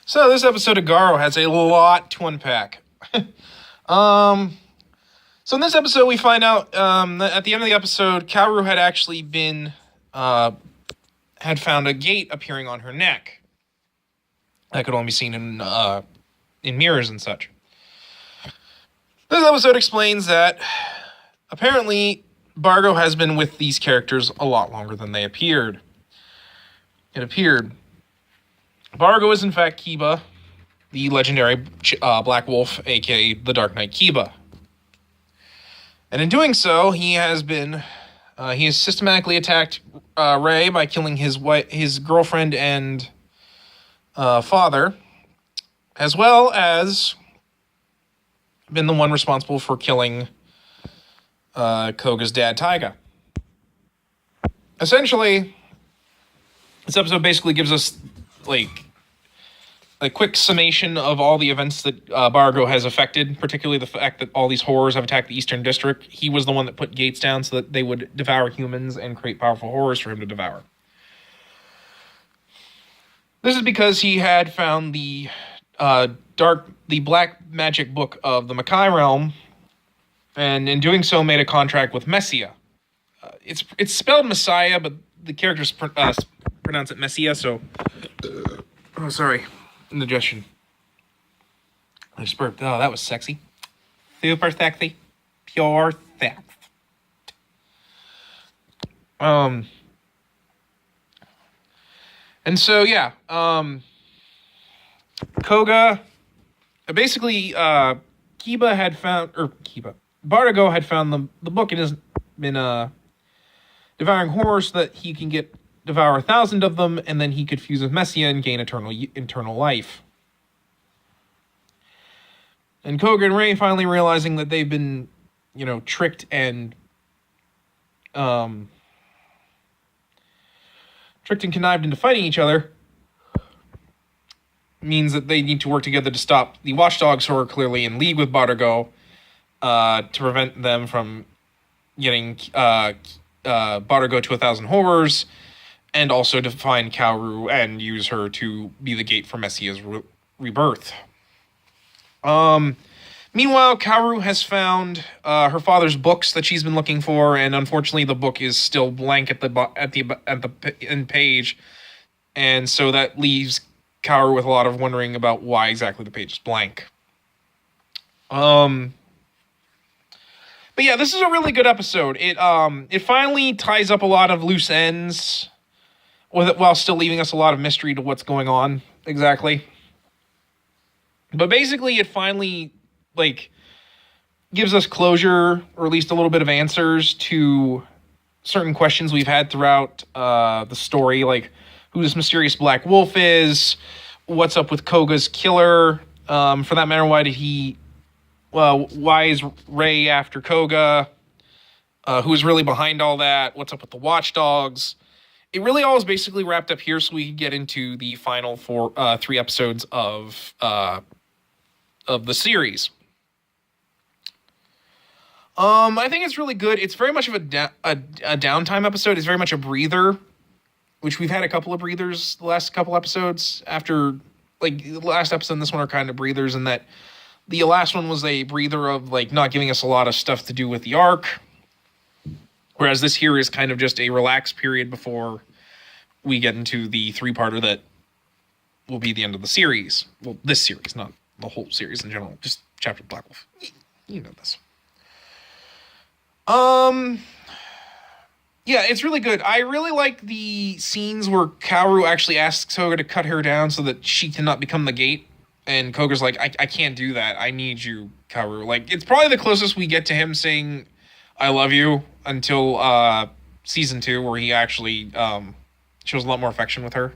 So this episode of GARO has a lot to unpack. So in this episode, we find out that at the end of the episode, Kaoru had actually had found a gate appearing on her neck that could only be seen in mirrors and such. This episode explains that apparently Bargo has been with these characters a lot longer than they appeared. It appeared Bargo is in fact Kiba, the legendary Black Wolf, aka the Dark Knight Kiba. And in doing so, he has systematically attacked Rei by killing his girlfriend and father, as well as been the one responsible for killing Koga's dad, Taiga. Essentially, this episode basically gives us like a quick summation of all the events that Bargo has affected, particularly the fact that all these horrors have attacked the Eastern District. He was the one that put gates down so that they would devour humans and create powerful horrors for him to devour. This is because he had found the black magic book of the Makai realm, and in doing so made a contract with Messia. It's spelled Messiah, but the characters pronounce it Messia, so... oh, sorry. Indigestion. I just burped. Oh, that was sexy. Super sexy. Pure sex. And so, yeah. Koga... basically, Bargo had found the book and has been devouring horrors so that he can devour 1,000 of them, and then he could fuse with Messia and gain eternal life. And Koga and Rei finally realizing that they've been, tricked and connived into fighting each other, means that they need to work together to stop the watchdogs who are clearly in league with Bargo to prevent them from getting Bargo to 1,000 horrors, and also to find Kaoru and use her to be the gate for Messia's rebirth. Meanwhile, Kaoru has found her father's books that she's been looking for, and unfortunately, the book is still blank at the end page, and so that leaves Kaoru with a lot of wondering about why exactly the page is blank. But yeah, this is a really good episode. It finally ties up a lot of loose ends with it, while still leaving us a lot of mystery to what's going on exactly. But basically, it finally gives us closure, or at least a little bit of answers to certain questions we've had throughout the story, like who this mysterious Black Wolf is, what's up with Koga's killer, for that matter, why is Rei after Koga, who's really behind all that, what's up with the watchdogs. It really all is basically wrapped up here, so we can get into the final 3 episodes of the series. I think it's really good. It's very much of a downtime episode. It's very much a breather, which we've had a couple of breathers the last couple episodes. After, the last episode and this one are kind of breathers, in that the last one was a breather of, not giving us a lot of stuff to do with the arc. Whereas this here is kind of just a relaxed period before we get into the 3-parter that will be the end of the series. Well, this series, not the whole series in general. Just chapter Black Wolf. You know this. Yeah, it's really good. I really like the scenes where Kaoru actually asks Koga to cut her down so that she cannot become the gate. And Koga's like, I can't do that. I need you, Kaoru. It's probably the closest we get to him saying, I love you, until season 2, where he actually shows a lot more affection with her.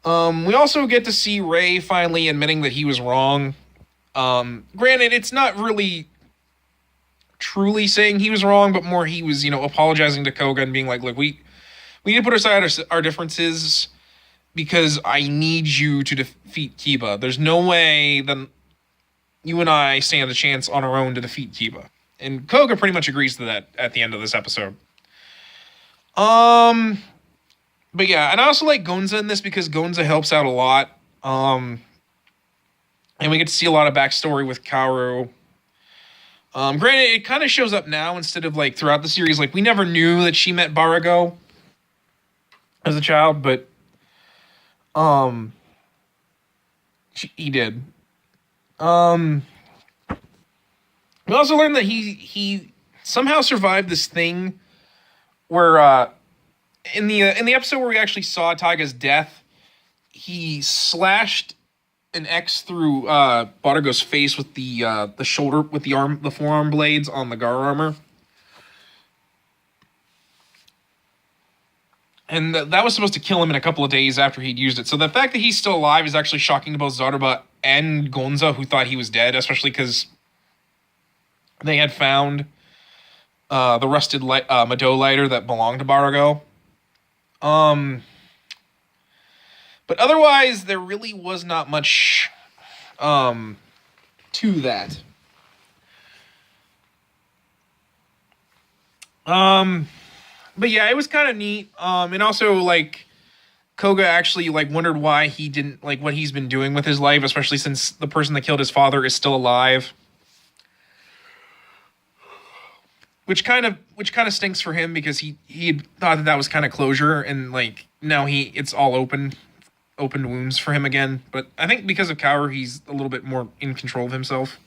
We also get to see Rei finally admitting that he was wrong. Granted, it's not really truly saying he was wrong, but more he was, apologizing to Koga and being like, look, we need to put aside our differences because I need you to defeat Kiba. There's no way that you and I stand a chance on our own to defeat Kiba. And Koga pretty much agrees to that at the end of this episode. But yeah, and I also like Gonza in this because Gonza helps out a lot. And we get to see a lot of backstory with Kaoru. Granted, it kind of shows up now instead of like throughout the series. Like we never knew that she met Barago as a child, but he did. We also learned that he somehow survived this thing where in the episode where we actually saw Taiga's death, he slashed an X through Barago's face with the shoulder, with the forearm blades on the GARO armor. And that was supposed to kill him in a couple of days after he'd used it. So the fact that he's still alive is actually shocking to both Zaruba and Gonza, who thought he was dead, especially because they had found the rusted Mado lighter that belonged to Barago. But otherwise, there really was not much to that. But yeah, it was kind of neat. And also, like, Koga actually, like, wondered why he didn't, like, what he's been doing with his life, especially since the person that killed his father is still alive. Which kind of stinks for him, because he had thought that was kind of closure, and, like, now it's all open wounds for him again. But I think because of Kaoru, he's a little bit more in control of himself.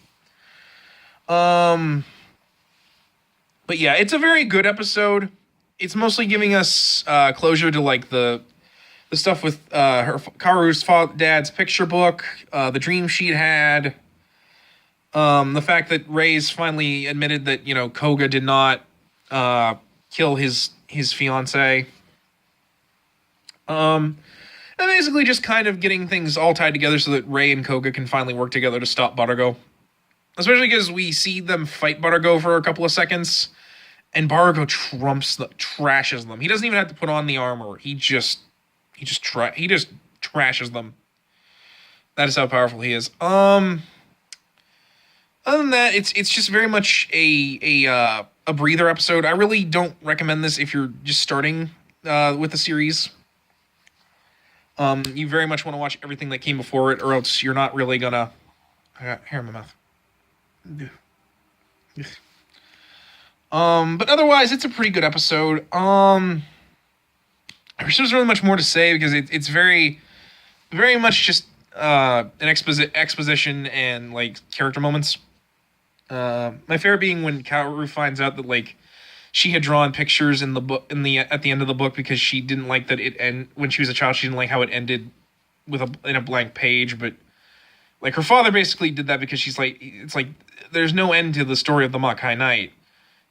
But yeah, it's a very good episode. It's mostly giving us closure to like the stuff with Kaoru's dad's picture book, the dream she'd had, the fact that Rey's finally admitted that, you know, Koga did not kill his fiance. And basically just kind of getting things all tied together so that Rey and Koga can finally work together to stop Barago. Especially because we see them fight Barago for a couple of seconds, and Barago trashes them. He doesn't even have to put on the armor. He just trashes them. That is how powerful he is. Other than that, it's just very much a breather episode. I really don't recommend this if you're just starting with the series. You very much want to watch everything that came before it, or else you're not really gonna. I got hair in my mouth. But otherwise, it's a pretty good episode. There's really much more to say because it's very, very much just an exposition and like character moments. My favorite being when Kaoru finds out that like she had drawn pictures in the book at the end of the book because she didn't like that when she was a child, she didn't like how it ended in a blank page, but like her father basically did that because she's like, it's like there's no end to the story of the Makai Knight.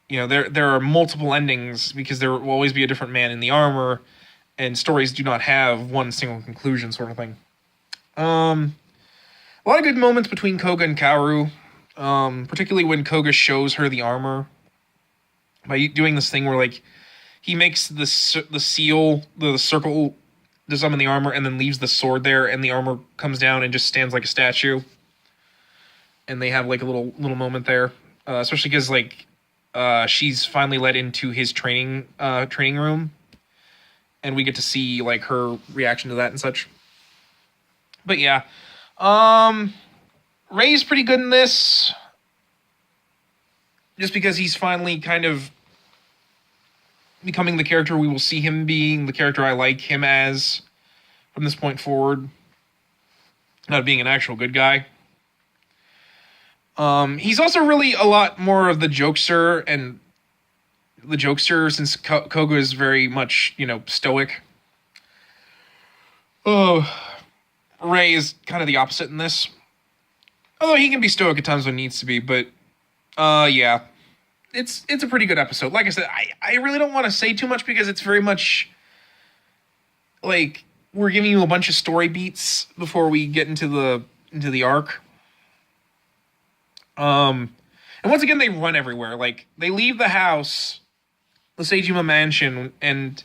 You know, there are multiple endings because there will always be a different man in the armor, and stories do not have one single conclusion, sort of thing. A lot of good moments between Koga and Kaoru, particularly when Koga shows her the armor by doing this thing where like he makes the seal, the circle to summon the armor, and then leaves the sword there, and the armor comes down and just stands like a statue. And they have like a little moment there, especially because like she's finally let into his training room, and we get to see like her reaction to that and such. But yeah, Rey's pretty good in this, just because he's finally kind of becoming the character we will see him being, the character I like him as from this point forward, not being an actual good guy. He's also really a lot more of the jokester since Koga is very much, you know, stoic. Oh, Rey is kind of the opposite in this. Although he can be stoic at times when he needs to be, but yeah. It's a pretty good episode. Like I said, I really don't want to say too much because it's very much like we're giving you a bunch of story beats before we get into the arc. And once again, they run everywhere. Like they leave the house, the Seijima mansion, and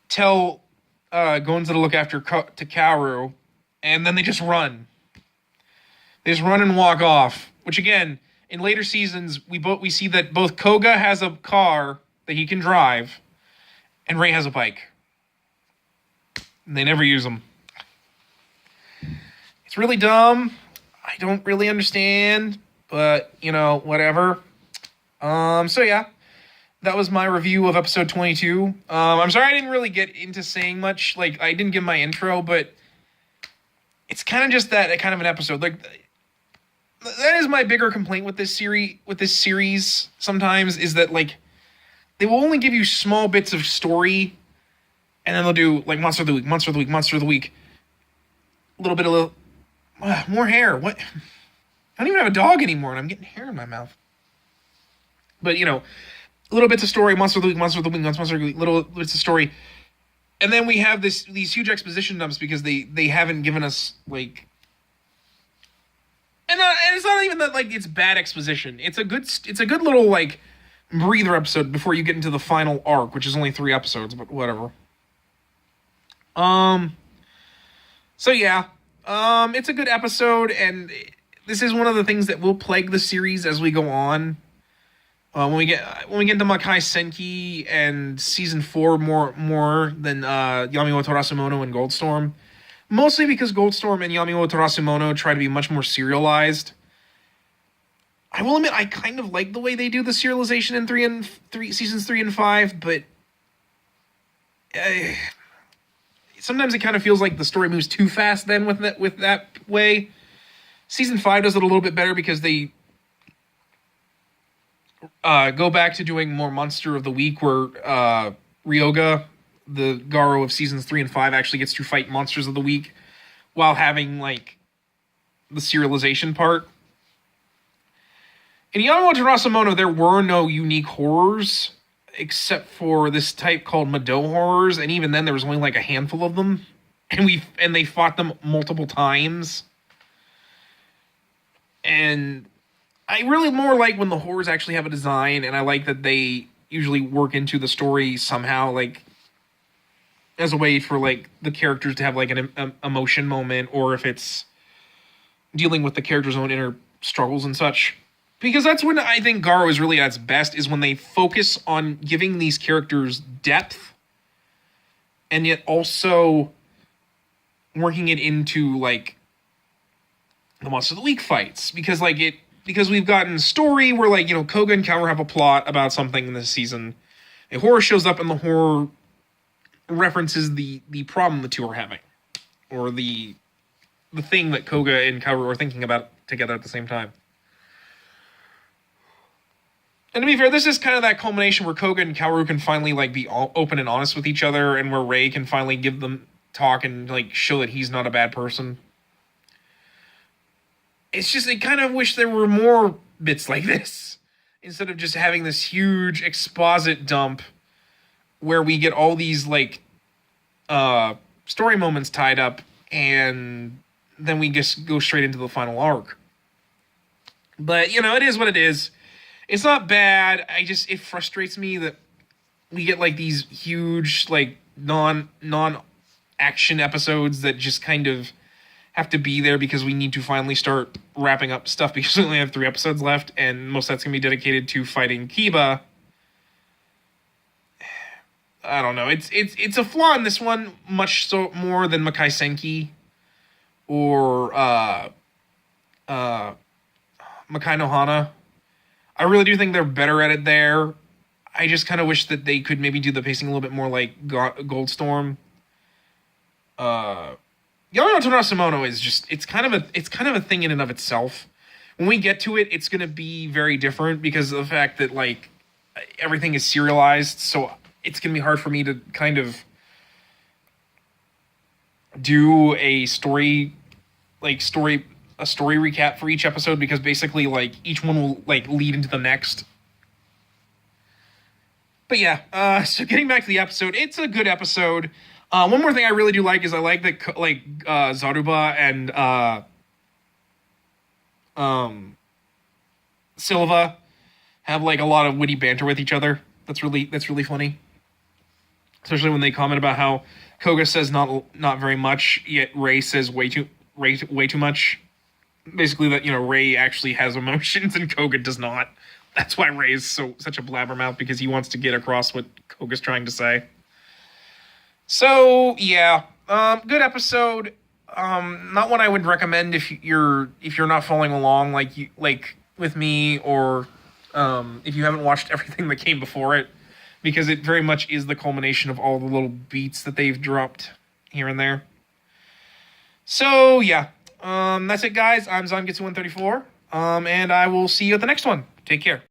tell Gonza to look after Kaoru, and then they just run. They just run and walk off. Which again, in later seasons, we see that both Koga has a car that he can drive, and Rey has a bike. And they never use them. It's really dumb. I don't really understand, but whatever. So yeah, that was my review of episode 22. I'm sorry I didn't really get into saying much. Like, I didn't give my intro, but it's kind of just that kind of an episode. Like, that is my bigger complaint with this series sometimes, is that, like, they will only give you small bits of story, and then they'll do, like, monster of the week, monster of the week, monster of the week. A little bit of more hair. What? I don't even have a dog anymore, and I'm getting hair in my mouth. But, little bits of story, monster of the week, monster of the week, monster of the week, little bits of story. And then we have these huge exposition dumps because they haven't given us, like... And it's not even that, like, it's bad exposition. It's a good little, like, breather episode before you get into the final arc, which is only 3 episodes, but whatever. So yeah, it's a good episode, and this is one of the things that will plague the series as we go on. When we get into Makai Senki and season 4 more than Yami wa Torasumono and Goldstorm, mostly because Goldstorm and Yami wa Torasumono try to be much more serialized. I will admit I kind of like the way they do the serialization in seasons 3 and 5, but sometimes it kind of feels like the story moves too fast then with that way. Season 5 does it a little bit better because they go back to doing more Monster of the Week, where Ryoga, the Garo of seasons 3 and 5, actually gets to fight Monsters of the Week while having, like, the serialization part. In Yamamoto Rasamono, there were no unique horrors, except for this type called Mado horrors, and even then there was only like a handful of them, and they fought them multiple times. And I really more like when the horrors actually have a design, and I like that they usually work into the story somehow, like, as a way for, like, the characters to have, like, an emotion moment, or if it's dealing with the character's own inner struggles and such. Because that's when I think Garo is really at its best, is when they focus on giving these characters depth, and yet also working it into, like, the Monster of the Week fights. Because we've gotten story where, like, Koga and Kaoru have a plot about something in this season. A horror shows up, and the horror references the problem the two are having, or the thing that Koga and Kaoru are thinking about together at the same time. And to be fair, this is kind of that culmination where Koga and Kaoru can finally, like, be open and honest with each other, and where Rei can finally give them talk and, like, show that he's not a bad person. It's just, I kind of wish there were more bits like this, instead of just having this huge exposit dump where we get all these, like, story moments tied up, and then we just go straight into the final arc. But, it is what it is. It's not bad. It frustrates me that we get, like, these huge, like, non-action episodes that just kind of have to be there because we need to finally start wrapping up stuff, because we only have 3 episodes left, and most of that's going to be dedicated to fighting Kiba. I don't know. It's a flaw in this one, much so more than Makai Senki or Makai no Hana. I really do think they're better at it there. I just kind of wish that they could maybe do the pacing a little bit more like Goldstorm. Yamamoto Rasamono is just, it's kind of a thing in and of itself. When we get to it, it's going to be very different because of the fact that, like, everything is serialized, so it's going to be hard for me to kind of do a story recap for each episode, because basically, like, each one will, like, lead into the next. But yeah, so getting back to the episode, it's a good episode. One more thing I really do like is I like that, like, Zaruba and Silva have, like, a lot of witty banter with each other. That's really funny. Especially when they comment about how Koga says not very much, yet Rei says way too much. Basically that, Rei actually has emotions and Koga does not. That's why Rei is such a blabbermouth, because he wants to get across what Koga's trying to say. So, yeah. Good episode. not one I would recommend if you're not following along like with me, or if you haven't watched everything that came before it, because it very much is the culmination of all the little beats that they've dropped here and there. So yeah, that's it, guys. I'm Zangetsu 134, and I will see you at the next one. Take care.